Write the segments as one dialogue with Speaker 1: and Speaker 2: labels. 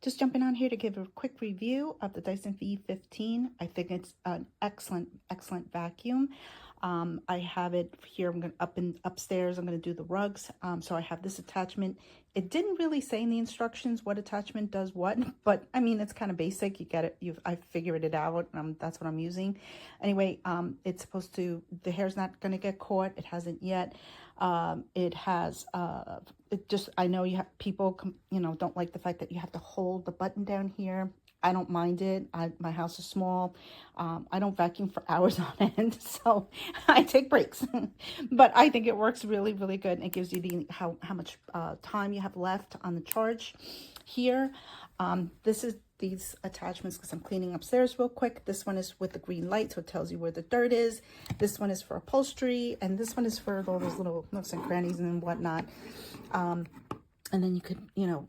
Speaker 1: Just jumping on here to give a quick review of the Dyson V15. I think it's an excellent vacuum. I have it here. I'm going upstairs. I'm going to do the rugs. So I have this attachment. It didn't really say in the instructions what attachment does what, but I mean, it's kind of basic. You get it. I figured it out. That's what I'm using. Anyway, it's supposed to, the hair's not going to get caught. It hasn't yet. It has, I know you have people, don't like the fact that you have to hold the button down here. I don't mind it. My house is small. I don't vacuum for hours on end, so I take breaks. But I think it works really, really good, and it gives you how much time you have left on the charge here. This is these attachments because I'm cleaning upstairs real quick. This one is with the green light, so it tells you where the dirt is. This one is for upholstery, and this one is for all those little nooks and crannies and whatnot. And then you could, you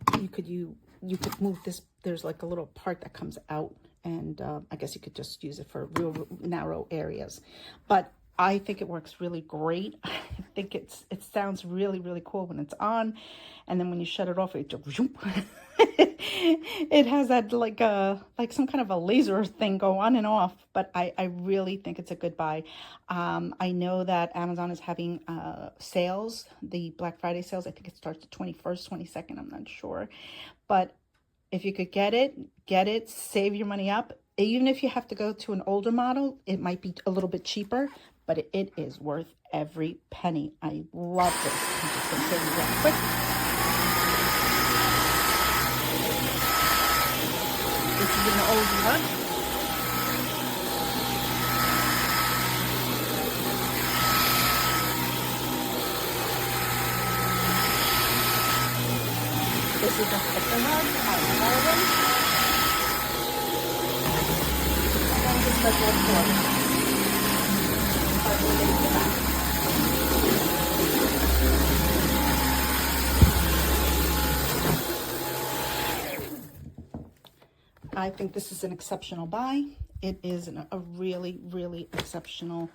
Speaker 1: could move this. There's like a little part that comes out, and I guess you could just use it for real narrow areas. But I think it works really great. I think it sounds really, really cool when it's on, and then when you shut it off, it just it has that like some kind of a laser thing go on and off. But I really think it's a good buy. I know that Amazon is having sales, the Black Friday sales. I think it starts the 21st, 22nd. I'm not sure, but if you could get it, save your money up. Even if you have to go to an older model, it might be a little bit cheaper, but it is worth every penny. I love this. I'm just going to show you real quick. This is an oldie one. This is a thicker rug. I love them. And then just regular floor. I think this is an exceptional buy. It is a really, really exceptional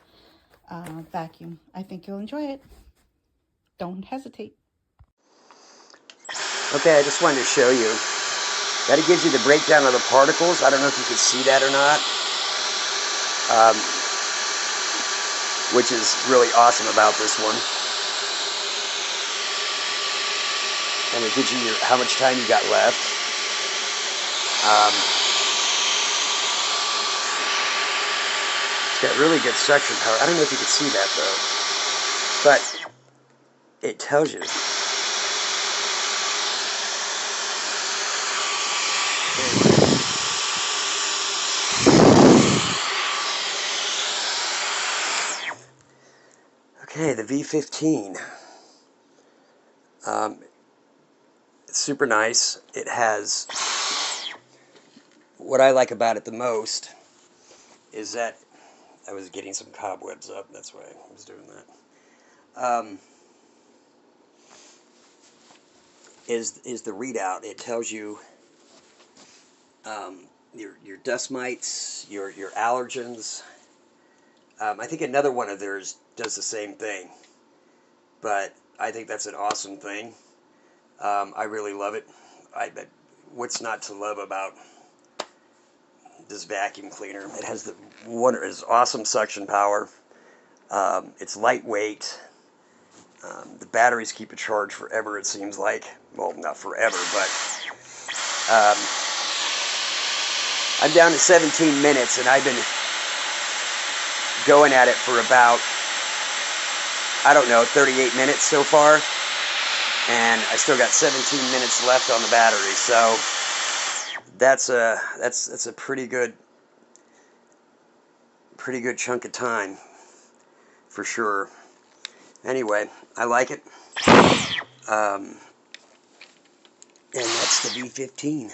Speaker 1: vacuum. I think you'll enjoy it. Don't hesitate.
Speaker 2: Okay, I just wanted to show you that it gives you the breakdown of the particles. I don't know if you can see that or not, which is really awesome about this one. And it gives you how much time you got left. It's got really good suction power. I don't know if you can see that though, but it tells you. Okay, the V15. It's super nice. It has, what I like about it the most is that, I was getting some cobwebs up, that's why I was doing that. Is the readout. It tells you your dust mites, your allergens. I think another one of theirs does the same thing, but I think that's an awesome thing. I really love it. What's not to love about this vacuum cleaner? It has its awesome suction power. It's lightweight. The batteries keep it charged forever, it seems like. Well, not forever, but I'm down to 17 minutes, and I've been going at it for about, I don't know, 38 minutes so far, and I still got 17 minutes left on the battery. So that's a pretty good chunk of time for sure. Anyway, I like it, and that's the V15.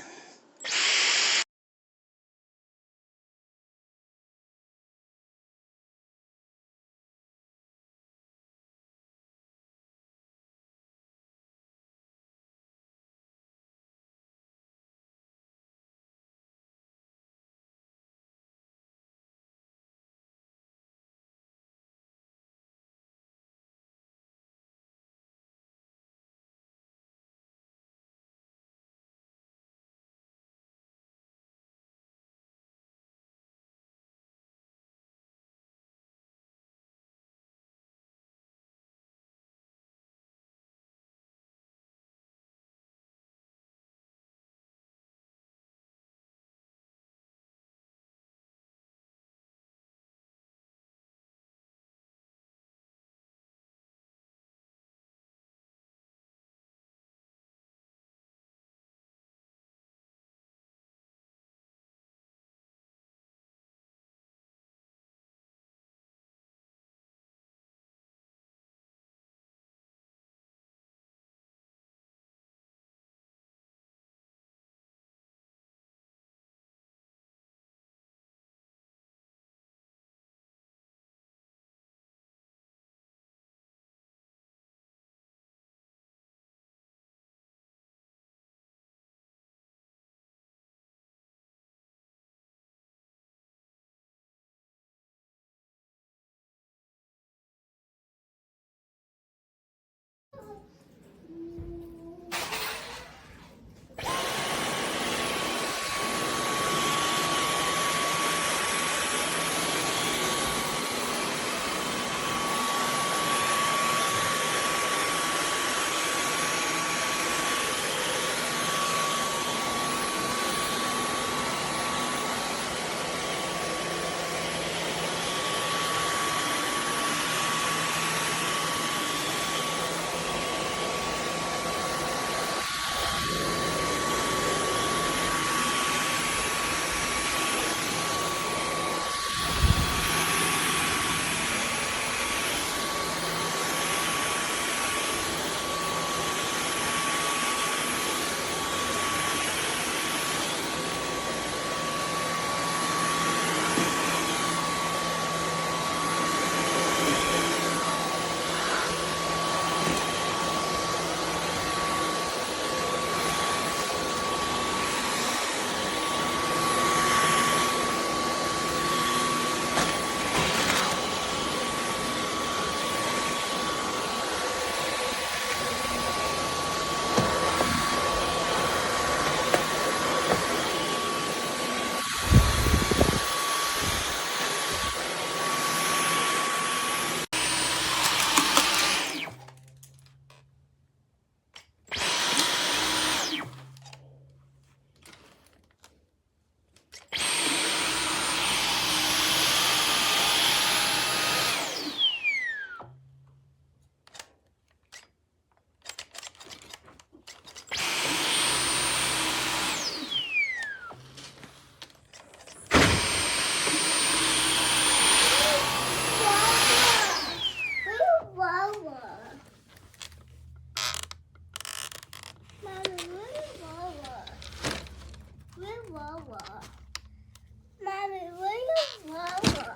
Speaker 3: Mommy, where's Mama?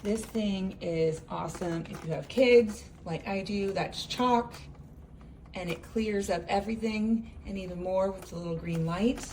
Speaker 4: This thing is awesome if you have kids like I do. That's chalk, and it clears up everything and even more with the little green light.